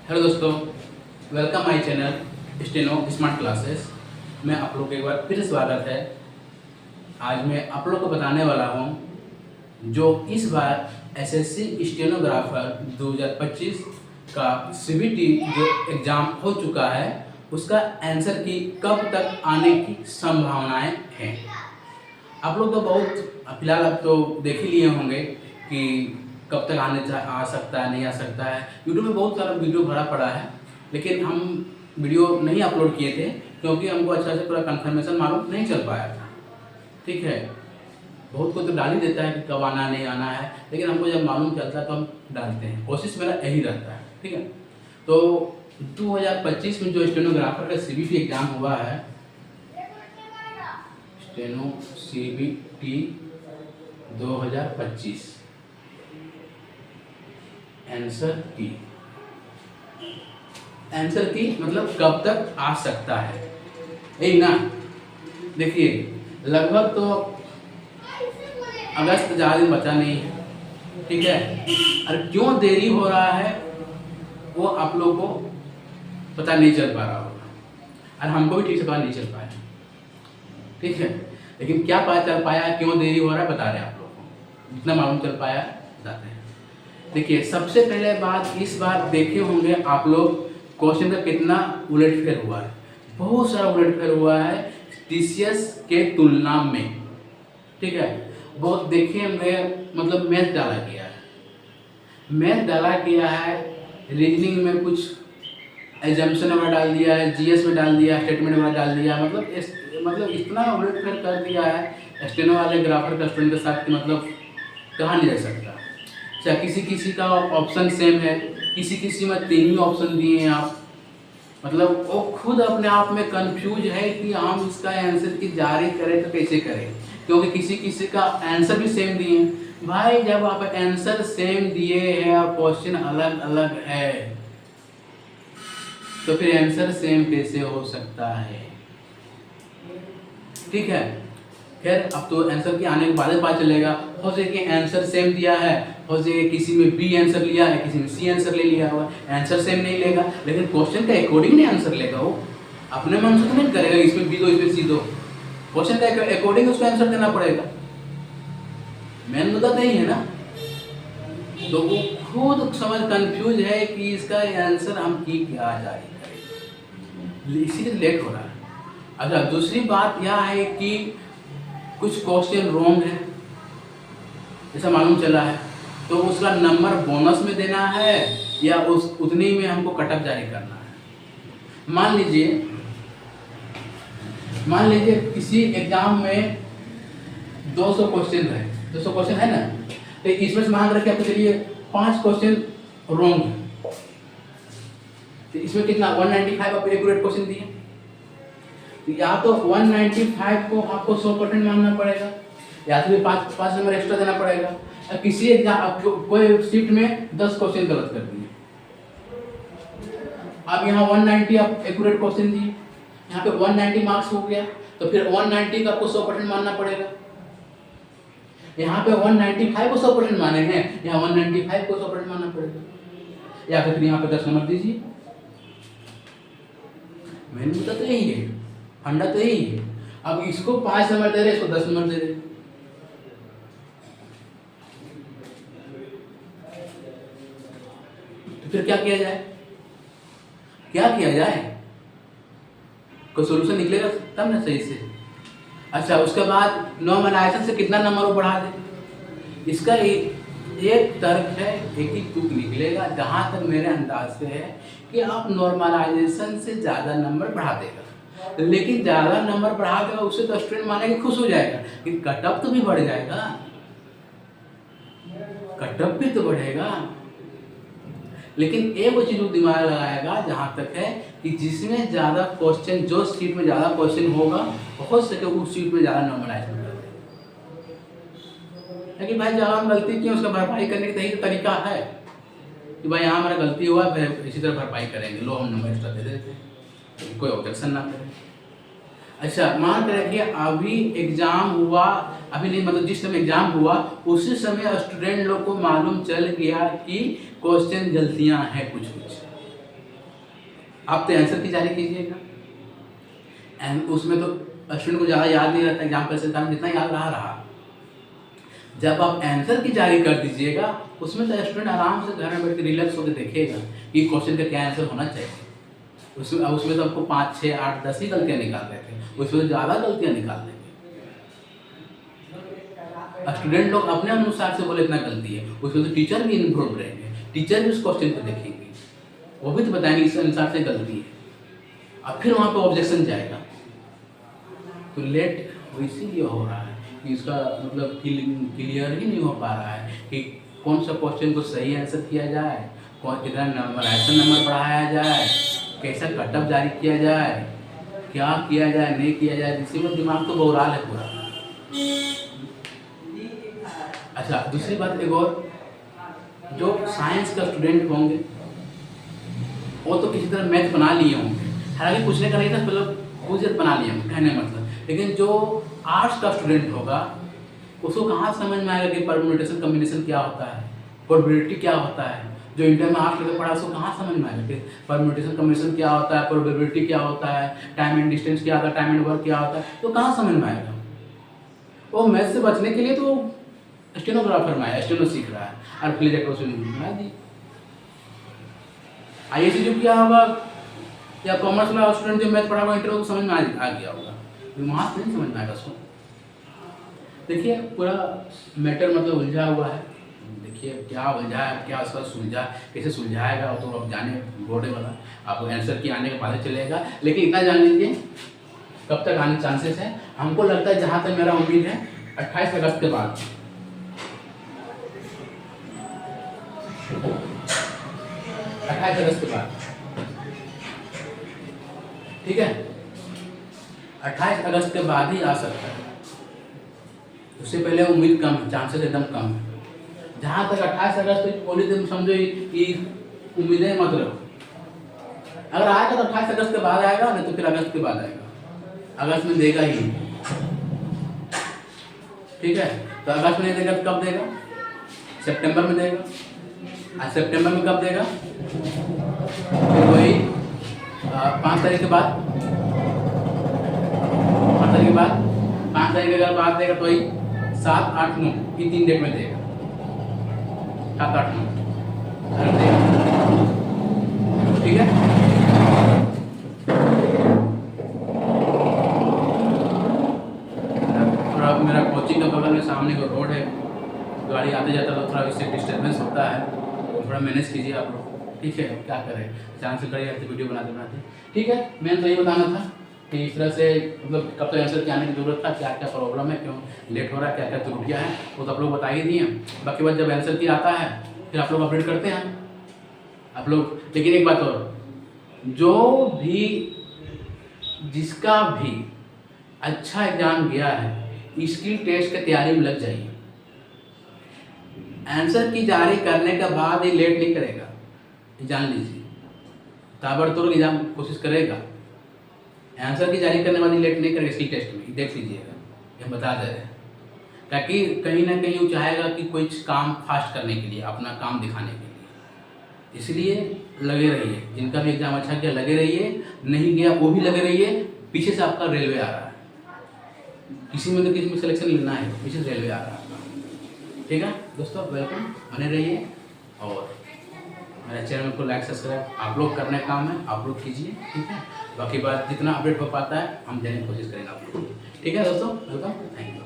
Hello दोस्तों, welcome my channel steno smart classes में आप लोग एक बार फिर स्वागत है। आज मैं आप लोग को बताने वाला हूं जो इस बार एसएससी स्टेनोग्राफर 2025 का सीबीटी जो एग्ज़ाम हो चुका है उसका आंसर की कब तक आने की संभावनाएं हैं। आप लोग तो बहुत फिलहाल आप तो देख ही लिए होंगे कि कब तक आ सकता है, नहीं आ सकता है। यूट्यूब में बहुत सारा वीडियो भरा पड़ा है, लेकिन हम वीडियो नहीं अपलोड किए थे क्योंकि हमको अच्छा से पूरा कंफर्मेशन मालूम नहीं चल पाया था। ठीक है, बहुत कोई तो डाल ही देता है कि कब आना नहीं आना है, लेकिन हमको जब मालूम चलता है तो हम डालते हैं। कोशिश मेरा यही रहता है। ठीक है, तो 2025 में जो स्टेनोग्राफर का सीबीटी एग्ज़ाम हुआ है, स्टेनो सीबीटी 2025 आंसर की मतलब कब तक आ सकता है, यही ना। देखिए, लगभग तो अगस्त ज़्यादा दिन बचा नहीं है। ठीक है, और क्यों देरी हो रहा है वो आप लोग को पता नहीं चल पा रहा होगा, और हमको भी ठीक से पता नहीं चल पाया। ठीक है, लेकिन क्या पता चल पाया, क्यों देरी हो रहा है बता रहे हैं आप लोग को। जितना मालूम चल पाया बताते हैं। देखिए, सबसे पहले बात, इस बार देखे होंगे आप लोग क्वेश्चन का कितना उलटफेर हुआ है। बहुत सारा उलटफेर हुआ है टीसीएस के तुलना में। ठीक है, बहुत देखे होंगे, मतलब मैथ डाला गया है, रीजनिंग में कुछ एजम्पशन वगैरह डाल दिया है, जीएस में डाल दिया, स्टेटमेंट वगैरह डाल दिया, मतलब इतना उलटफेर कर दिया है स्टेनो वाले ग्राफर का स्टूडेंट के साथ कि मतलब कहा नहीं जा सकता। अच्छा, किसी का ऑप्शन सेम है, किसी में 3 ही ऑप्शन दिए हैं आप, मतलब वो खुद अपने आप में कंफ्यूज है कि हम इसका आंसर की जारी करें तो कैसे करें, क्योंकि किसी का आंसर भी सेम दिए हैं। भाई, जब आप आंसर सेम दिए हैं और क्वेश्चन अलग अलग है तो फिर आंसर सेम कैसे हो सकता है। ठीक है, खैर अब तो आंसर के आने के बाद ही पता चलेगा। हो सके कि आंसर सेम दिया है, हो सके किसी में बी आंसर लिया है, किसी में सी आंसर ले लिया हुआ, आंसर सेम नहीं लेगा, लेकिन क्वेश्चन के अकॉर्डिंग नहीं आंसर लेगा। वो अपने मन से तो नहीं करेगा इसमें बी दो इसमें सी दो, क्वेश्चन के अकॉर्डिंग उसको आंसर देना पड़ेगा। मेन मुद्दा तो यही है ना। तो वो खुद समझ कंफ्यूज है कि इसका आंसर हम की क्या जारी करें, इसीलिए लेट हो रहा है। अच्छा, दूसरी बात यह है कि कुछ क्वेश्चन रॉन्ग है, ऐसा मालूम चला है, तो उसका नंबर बोनस में देना है या उतनी में हमको कटअप जारी करना है। मान लीजिए किसी एग्जाम में 200 क्वेश्चन है, 200 क्वेश्चन है ना, तो इसमें से मान रखे आपको चलिए 5 क्वेश्चन रॉन्ग है, तो इसमें कितना 195 आप एक्यूरेट क्वेश्चन दिए, या तो 195 को आपको 100% मानना पड़ेगा, या तो 5 नंबर एक्स्ट्रा देना पड़ेगा। किसी एग्जाम कोई सीट में 10 क्वेश्चन गलत कर दिए, अब यहाँ 190 आप एक्यूरेट क्वेश्चन दिए, यहाँ पे 190 मार्क्स हो गया, तो फिर 190 का आपको 100% मानना पड़ेगा। यहाँ पे 195 को 100% माने हैं, यहाँ 195 को 100% मानना पड़ेगा, या फिर यहाँ पे 10 नंबर दीजिए। मेन मुद्दा तो यही है, फंडा तो यही है। अब इसको 5 नंबर दे रहे, इसको 10 नंबर दे रहे, तो फिर क्या किया जाए? कोई सोल्यूशन निकलेगा तब ना सही से। अच्छा, उसके बाद नॉर्मलाइजेशन से कितना नंबर वो बढ़ा दे, इसका एक तर्क है, एक ही तुक निकलेगा जहाँ तक मेरे अंदाज से है कि आप नॉर्मलाइजेशन से ज़्यादा नंबर बढ़ा देगा, लेकिन ज़्यादा नंबर बढ़ा देगा उससे तो स्टूडेंट मानेंगे, खुश हो जाएगा, लेकिन कटअप तो भी बढ़ जाएगा, कटअप भी तो बढ़ेगा। लेकिन एक वो चीज़ दिमाग लगाएगा जहाँ तक है कि जिसमें ज़्यादा क्वेश्चन, जो सीट में ज़्यादा क्वेश्चन होगा हो सके उस सीट में ज़्यादा नॉर्मलाइजेशन कर दे। लेकिन भाई जब हम गलती की उसका भरपाई करने का यही तरीका है कि भाई यहाँ हमारा गलती हुआ, फिर इसी तरह भरपाई करेंगे, लो हम नंबर एक्स्ट्रा दे देते, कोई ऑब्जेक्शन ना करे। अच्छा, मान कर रखिए अभी एग्जाम हुआ, अभी नहीं मतलब जिस समय एग्जाम हुआ उसी समय स्टूडेंट लोग को मालूम चल गया कि क्वेश्चन गलतियां हैं कुछ, आप तो आंसर की जारी कीजिएगा, एंड उसमें तो स्टूडेंट को ज़्यादा याद नहीं रहता, एग्जाम पैसे टाइम जितना याद रहा। जब आप आंसर की जारी कर दीजिएगा, उसमें तो स्टूडेंट आराम से घर में बैठ के रिलैक्स होकर देखेगा कि क्वेश्चन का क्या आंसर होना चाहिए। उसमें तो आपको 5, 6, 8, 10 ही गलतियाँ निकाल रहे थे, उसमें तो ज़्यादा गलतियाँ निकाल देंगे। स्टूडेंट लोग अपने अनुसार से बोले इतना गलती है, उसमें तो टीचर भी इन्वॉल्व रहेंगे, टीचर भी उस क्वेश्चन को देखेंगे, वो भी तो बताएंगे इस अनुसार से गलती है, अब फिर वहाँ पे ऑब्जेक्शन जाएगा। तो लेट इसीलिए हो रहा है कि इसका मतलब क्लियर ही नहीं हो पा रहा है कि कौन सा क्वेश्चन को सही आंसर किया जाए, कितना नंबर बढ़ाया जाए, कैसा कटअप जारी किया जाए, क्या किया जाए नहीं किया जाए, इसी में दिमाग तो बौराल है पूरा। अच्छा, दूसरी बात एक और, जो साइंस का स्टूडेंट होंगे वो तो किसी तरह मैथ बना लिए होंगे, हालांकि पूछने का नहीं था, मतलब कुछ बना लिए होंगे कहने मतलब। लेकिन जो आर्ट्स का स्टूडेंट होगा उसको कहाँ समझ में आएगा कि परम्यूटेशन कम्बिनेशन क्या होता है, प्रोबेबिलिटी क्या होता है। जो इंटर में आर्ट्स लेकर पढ़ा उसको कहाँ समझ में आएगा कि परम्यूटेशन कम्बिनेशन क्या होता है, प्रोबेबिलिटी क्या होता है, टाइम एंड डिस्टेंस क्या होता है, टाइम एंड वर्क क्या होता है, तो कहाँ समझ में आएगा। वो मैथ से बचने के लिए तो स्टेनोग्राफर में आया, स्टेनो सीख रहा है और फिर जाकर IAC जो किया होगा या कॉमर्स वाला स्टूडेंट जो मैथ पढ़ा होगा इंटर को समझ में आ गया होगा, वहाँ से नहीं समझ में आएगा उसको। देखिए पूरा मैटर मतलब उलझा हुआ है, देखिए क्या उलझा है, क्या उसका सुलझा, कैसे सुलझाएगा तो अब जाने बोर्ड वाला, आपको आंसर की आने के बाद चलेगा। लेकिन इतना जान लीजिए कब तक आने चांसेस है, हमको लगता है जहाँ तक मेरा उम्मीद है 28 अगस्त के बाद, 28 अगस्त के बाद, ठीक है, 28 अगस्त के बाद ही आ सकता है, उससे पहले उम्मीद कम है, चांसेस एकदम कम है। जहाँ तक 28 अगस्त बोली तो समझो कि उम्मीदें मत रखो, अगर आएगा तो 28 अगस्त के बाद आएगा, नहीं तो फिर अगस्त के बाद आएगा, अगस्त में देगा ही, ठीक है। तो अगस्त में नहीं देगा तो कब देगा, सितंबर में देगा, आज सितंबर में कब देगा, फिर वही 5 तारीख के बाद, 5 तारीख के बाद, 5 तारीख के बाद देगा तो वही 7, 8, 9 की 3 डेट में देगा, 7, 8, 9 ठीक है। थोड़ा मेरा कोचिंग का बगल में सामने को रोड है, गाड़ी आते जाता तो थोड़ा इससे डिस्टर्बेंस होता है, थोड़ा मैनेज कीजिए आप लोग, ठीक है। क्या करें, चांस से करिए वीडियो बनाते बनाते, ठीक है। मैंने तो ये बताना था कि इस तरह से मतलब कब तक आंसर के आने की ज़रूरत था, क्या क्या प्रॉब्लम है, क्यों लेट हो रहा है, क्या क्या त्रुटियाँ हैं, वो तो आप लोग बता ही दिए। बाकी बात जब आंसर की आता है फिर आप लोग अपडेट करते हैं आप लोग। लेकिन एक बात और, जो भी जिसका भी अच्छा एग्जाम गया है स्किल टेस्ट की तैयारी में लग जाइए, आंसर की जारी करने के बाद ही लेट नहीं करेगा, जान लीजिए, ताबड़तोड़ एग्जाम कोशिश करेगा, आंसर की जारी करने वाली लेट नहीं करेगा, स्किल टेस्ट में देख लीजिएगा, ये बता दे रहे हैं। ताकि कहीं ना कहीं वो चाहेगा कि कोई काम फास्ट करने के लिए, अपना काम दिखाने के लिए, इसलिए लगे रहिए। जिनका भी एग्जाम अच्छा किया लगे रहिए, नहीं गया वो भी लगे रहिए। पीछे से आपका रेलवे आ रहा है, किसी में तो किसी में सिलेक्शन लेना है, पीछे से रेलवे आ रहा है, ठीक है दोस्तों। वेलकम, बने रहिए और मेरे चैनल को लाइक सब्सक्राइब आप लोग करने का काम है, आप लोग कीजिए, ठीक है। बाकी बात जितना अपडेट हो पाता है हम देने की कोशिश करेंगे आप लोग, ठीक है दोस्तों। Welcome, thank you.